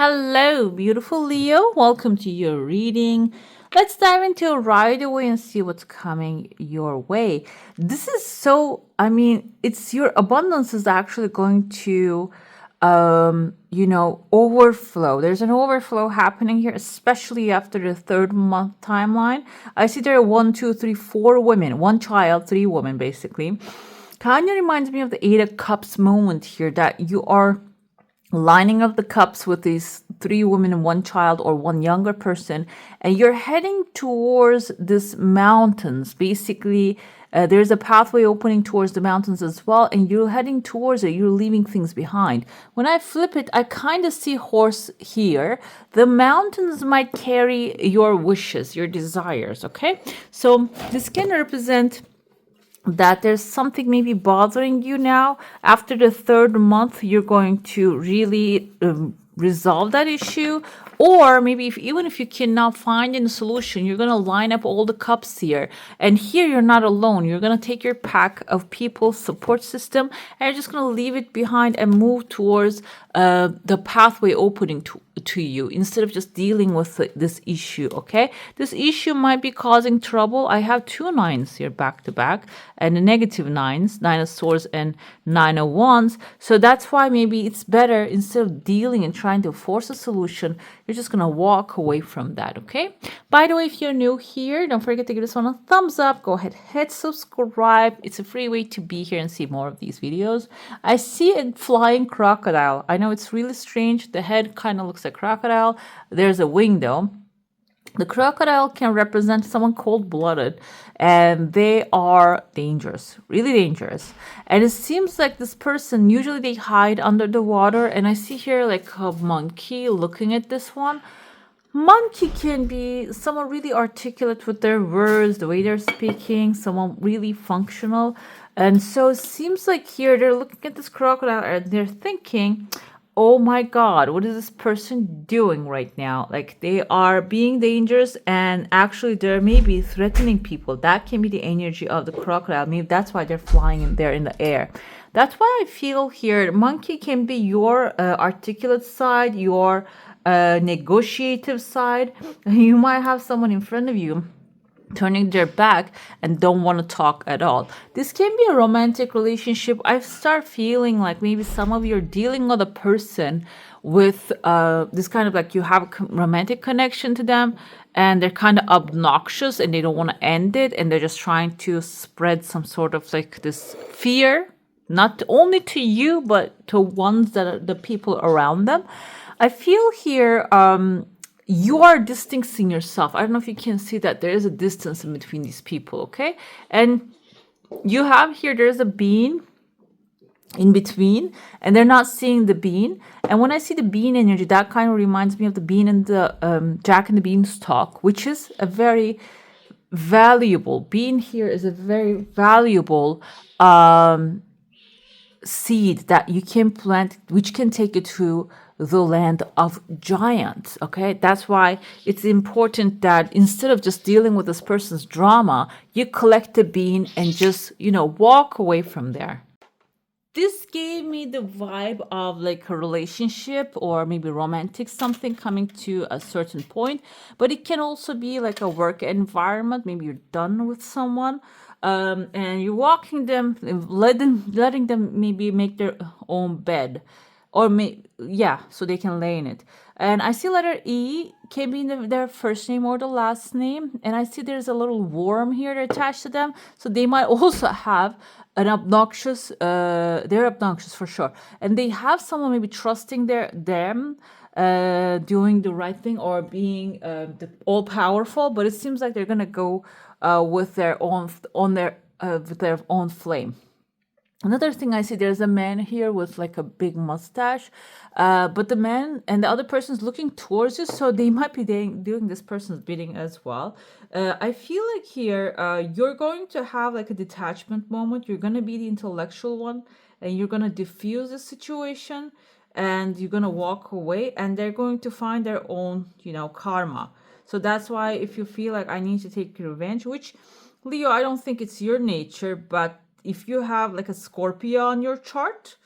Hello, beautiful Leo. Welcome to your reading. Let's dive into it right away and see what's coming your way. This is it's your abundance is actually going to, overflow. There's an overflow happening here, especially after the third month timeline. I see there are one, two, three, four women, one child, three women, basically. Kind of reminds me of the Eight of Cups moment here that you are lining up the cups with these three women and one child or one younger person, and you're heading towards this mountains. Basically, there's a pathway opening towards the mountains as well, and you're heading towards it. You're leaving things behind. When I flip it, I kind of see horse here. The mountains might carry your wishes, your desires, okay? So this can represent that there's something maybe bothering you now. After the third month, you're going to really resolve that issue. Or maybe even if you cannot find a solution, you're going to line up all the cups here. And here you're not alone. You're going to take your pack of people, support system, and you're just going to leave it behind and move towards the pathway opening to you instead of just dealing with this issue, okay? This issue might be causing trouble. I have two nines here back to back and the negative nines, Nine of Swords and Nine of Wands. So that's why maybe it's better, instead of dealing and trying to force a solution, you're just going to walk away from that, okay? By the way, if you're new here, don't forget to give this one a thumbs up. Go ahead, hit subscribe. It's a free way to be here and see more of these videos. I see a flying crocodile. I know it's really strange. The head kind of looks like crocodile. There's a wing though. The crocodile can represent someone cold-blooded, and they are dangerous, really dangerous. And it seems like this person, usually they hide under the water, and I see here like a monkey looking at this one. Monkey can be someone really articulate with their words, the way they're speaking, someone really functional. And so it seems like here they're looking at this crocodile and they're thinking, oh my God, what is this person doing right now? Like they are being dangerous and actually they're maybe threatening people. That can be the energy of the crocodile. Maybe that's why they're flying in there in the air. That's why I feel here monkey can be your articulate side, your negotiative side. You might have someone in front of you turning their back and don't want to talk at all. This can be a romantic relationship. I start feeling like maybe some of you are dealing with a person with this kind of like you have a romantic connection to them and they're kind of obnoxious and they don't want to end it and they're just trying to spread some sort of like this fear, not only to you but to ones that are the people around them. I feel here you are distancing yourself. I don't know if you can see that there is a distance in between these people, okay? And you have here, there's a bean in between, and they're not seeing the bean. And when I see the bean energy, that kind of reminds me of the bean in the Jack and the Beanstalk, which is a very valuable, bean here is a very valuable seed that you can plant, which can take you to the land of giants, okay? That's why it's important that instead of just dealing with this person's drama, you collect the bean and just, walk away from there. This gave me the vibe of like a relationship or maybe romantic something coming to a certain point, but it can also be like a work environment. Maybe you're done with someone and you're walking them, letting them maybe make their own bed or so they can lay in it. And I see letter E can be in their first name or the last name, and I see there's a little worm here attached to them, so they might also have an obnoxious. They're obnoxious for sure, and they have someone maybe trusting them doing the right thing or being all powerful, but it seems like they're gonna go with their own with their own flame. Another thing I see, there's a man here with like a big mustache, but the man and the other person's looking towards you, so they might be doing this person's bidding as well. I feel like here you're going to have like a detachment moment. You're going to be the intellectual one, and you're going to diffuse the situation, and you're going to walk away, and they're going to find their own, karma. So that's why if you feel like I need to take revenge, which Leo, I don't think it's your nature, but if you have like a Scorpio on your chart,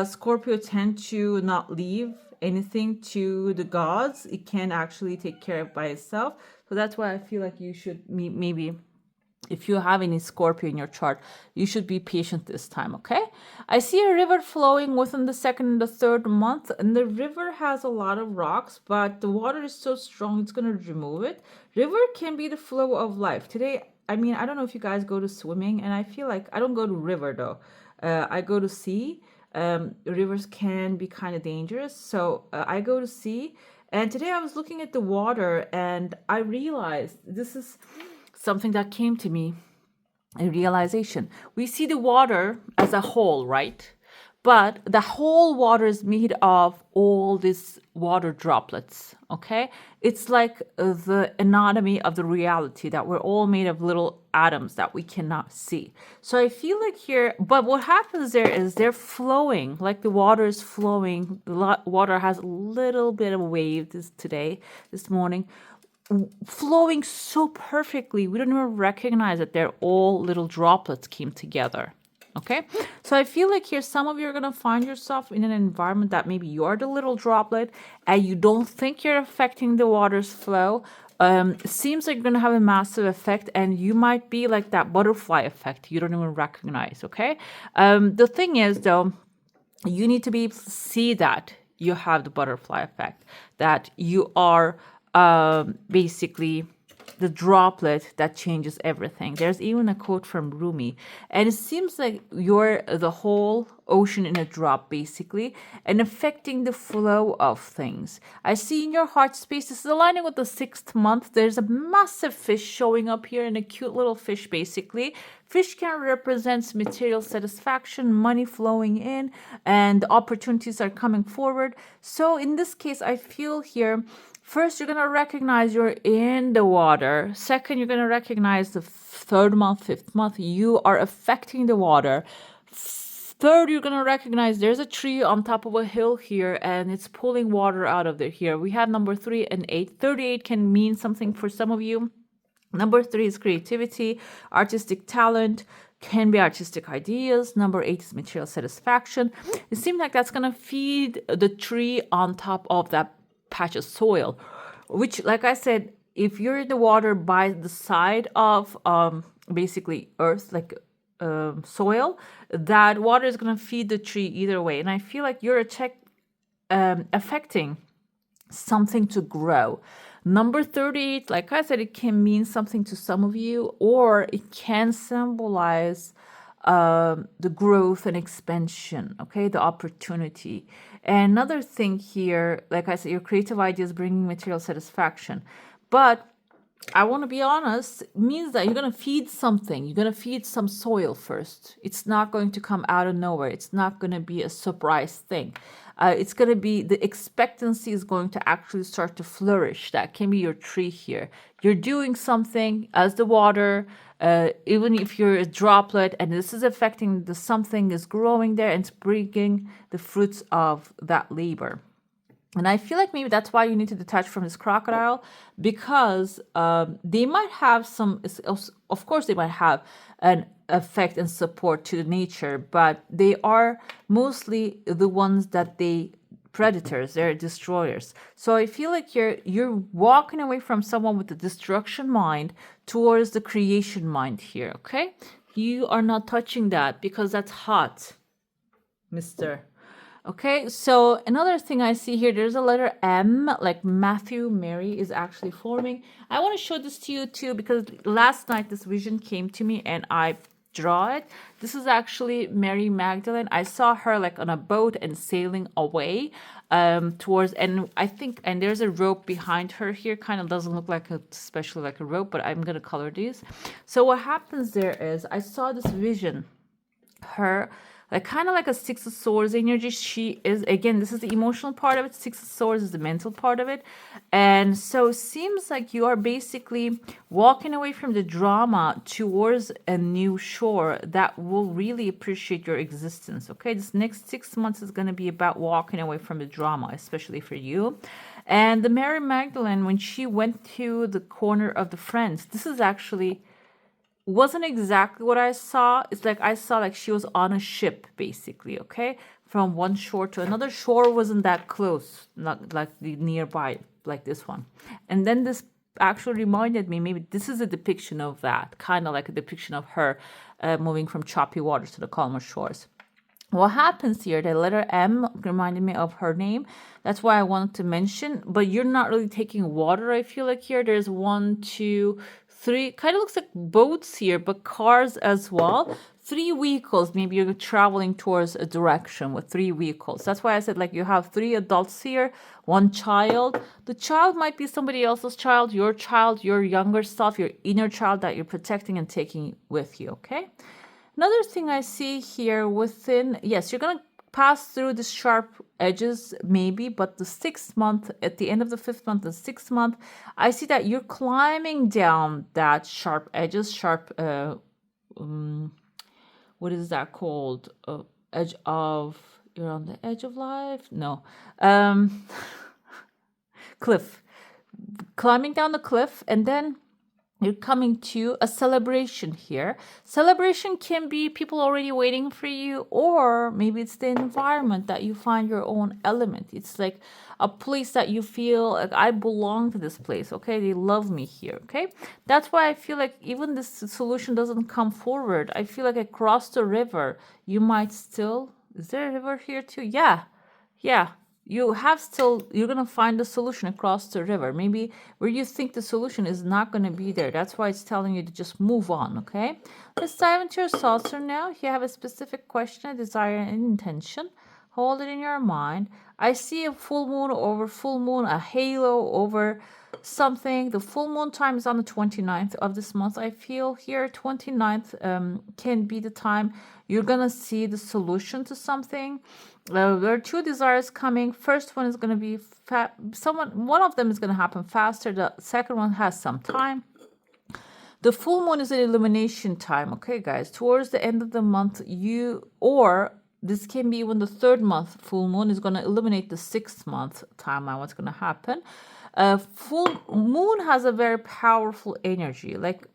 Scorpio tend to not leave anything to the gods. It can actually take care of by itself. So that's why I feel like you should maybe, if you have any Scorpio in your chart, you should be patient this time, okay? I see a river flowing within the second and the third month, and the river has a lot of rocks, but the water is so strong, it's going to remove it. River can be the flow of life. Today, I mean, I don't know if you guys go to swimming, and I feel like I don't go to river though. I go to sea. Rivers can be kind of dangerous, so I go to sea. And today I was looking at the water, and I realized this is something that came to me, a realization. We see the water as a whole, right? But the whole water is made of all these water droplets, okay? It's like the anatomy of the reality, that we're all made of little atoms that we cannot see. So I feel like here, but what happens there is they're flowing, like the water is flowing. The water has a little bit of wave this morning, flowing so perfectly. We don't even recognize that they're all little droplets came together. Okay, so I feel like here some of you are going to find yourself in an environment that maybe you're the little droplet and you don't think you're affecting the water's flow. It seems like you're going to have a massive effect, and you might be like that butterfly effect you don't even recognize. Okay, the thing is though, you need to be able to see that you have the butterfly effect, that you are basically the droplet that changes everything. There's even a quote from Rumi, and it seems like you're the whole ocean in a drop, basically, and affecting the flow of things. I see in your heart space, this is aligning with the 6th month. There's a massive fish showing up here, and a cute little fish, basically. Fish can represent material satisfaction, money flowing in, and opportunities are coming forward. So in this case, I feel here, first, you're going to recognize you're in the water. Second, you're going to recognize the 3rd month, 5th month, you are affecting the water. Third, you're going to recognize there's a tree on top of a hill here, and it's pulling water out of there here. We have number 3 and 8. 38 can mean something for some of you. Number 3 is creativity, artistic talent, can be artistic ideas. Number 8 is material satisfaction. It seems like that's going to feed the tree on top of that patch of soil, which, like I said, if you're in the water by the side of basically earth, like soil, that water is going to feed the tree either way. And I feel like you're affecting something to grow. Number 38, like I said, it can mean something to some of you, or it can symbolize the growth and expansion, okay, the opportunity. And another thing here, like I said, your creative ideas bringing material satisfaction. But I want to be honest, it means that you're going to feed something. You're going to feed some soil first. It's not going to come out of nowhere. It's not going to be a surprise thing. It's going to be, the expectancy is going to actually start to flourish. That can be your tree here. You're doing something as the water, even if you're a droplet, and this is affecting the something is growing there and it's bringing the fruits of that labor. And I feel like maybe that's why you need to detach from this crocodile, because they might have some, of course, they might have an effect and support to the nature, but they are mostly the ones that predators, they're destroyers. So I feel like you're walking away from someone with the destruction mind towards the creation mind here, okay? You are not touching that because that's hot, mister. Okay, so another thing I see here, there's a letter M, like Matthew, Mary is actually forming. I want to show this to you too, because last night this vision came to me and I draw it. This is actually Mary Magdalene. I saw her like on a boat and sailing away towards, and I think, and there's a rope behind her here, kind of doesn't look like especially like a rope, but I'm going to color these. So what happens there is, I saw this vision, her, like kind of like a 6 of Swords energy. She is, again, this is the emotional part of it. 6 of Swords is the mental part of it. And so it seems like you are basically walking away from the drama towards a new shore that will really appreciate your existence. Okay, this next 6 months is going to be about walking away from the drama, especially for you. And the Mary Magdalene, when she went to the corner of the friends, this is actually wasn't exactly what I saw. It's like I saw like she was on a ship, basically, okay? from one shore to another. Shore wasn't that close, not like the nearby, like this one. And then this actually reminded me, maybe this is a depiction of that, kind of like a depiction of her moving from choppy waters to the calmer shores. What happens here, the letter M reminded me of her name. That's why I wanted to mention, but you're not really taking water, I feel like here. There's 1, 2, 3, kind of looks like boats here, but cars as well. 3 vehicles, maybe you're traveling towards a direction with 3 vehicles. That's why I said like you have 3 adults here, 1 child. The child might be somebody else's child, your younger self, your inner child that you're protecting and taking with you, okay? Another thing I see here within, yes, you're going to pass through the sharp edges maybe, but the 6th month, at the end of the 5th month, the 6th month, I see that you're climbing down that sharp edges, what is that called? Edge of, you're on the edge of life? No. Cliff. Climbing down the cliff, and then you're coming to a celebration here. Celebration can be people already waiting for you, or maybe it's the environment that you find your own element. It's like a place that you feel like I belong to this place, okay? They love me here, okay? That's why I feel like even this solution doesn't come forward. I feel like across the river, you might still, is there a river here too? Yeah. You're going to find the solution across the river. Maybe where you think the solution is not going to be there. That's why it's telling you to just move on, okay? Let's dive into your saucer now. If you have a specific question, a desire, and intention, hold it in your mind. I see a full moon over full moon, a halo over something. The full moon time is on the 29th of this month. I feel here 29th can be the time you're going to see the solution to something. There are 2 desires coming. First one is going to be one of them is going to happen faster. The second one has some time. The full moon is an illumination time, okay, guys? Towards the end of the month, this can be when the 3rd month full moon is going to illuminate the 6th month timeline, what's going to happen. Full moon has a very powerful energy. Like,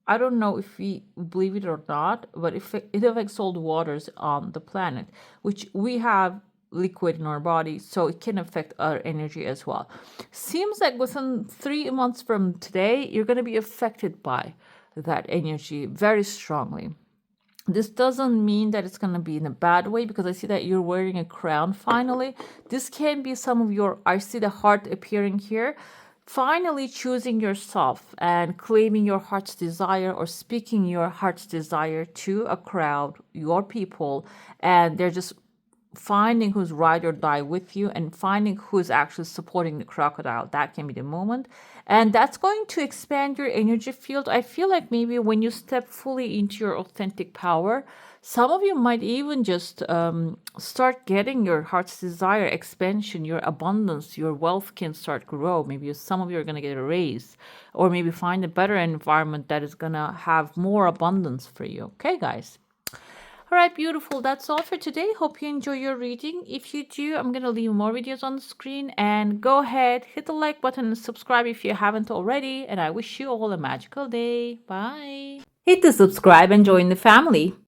I don't know if we believe it or not, but it affects all the waters on the planet, which we have liquid in our body, so it can affect our energy as well. Seems like within 3 months from today, you're going to be affected by that energy very strongly. This doesn't mean that it's going to be in a bad way, because I see that you're wearing a crown finally. This can be some of your, I see the heart appearing here. Finally choosing yourself and claiming your heart's desire, or speaking your heart's desire to a crowd, your people, and they're just finding who's ride or die with you and finding who's actually supporting the crocodile. That can be the moment. And that's going to expand your energy field. I feel like maybe when you step fully into your authentic power, some of you might even just start getting your heart's desire expansion, your abundance, your wealth can start grow. Maybe some of you are going to get a raise, or maybe find a better environment that is going to have more abundance for you. Okay, guys? All right, beautiful. That's all for today. Hope you enjoy your reading. If you do, I'm going to leave more videos on the screen. And go ahead, hit the like button and subscribe if you haven't already. And I wish you all a magical day. Bye. Hit the subscribe and join the family.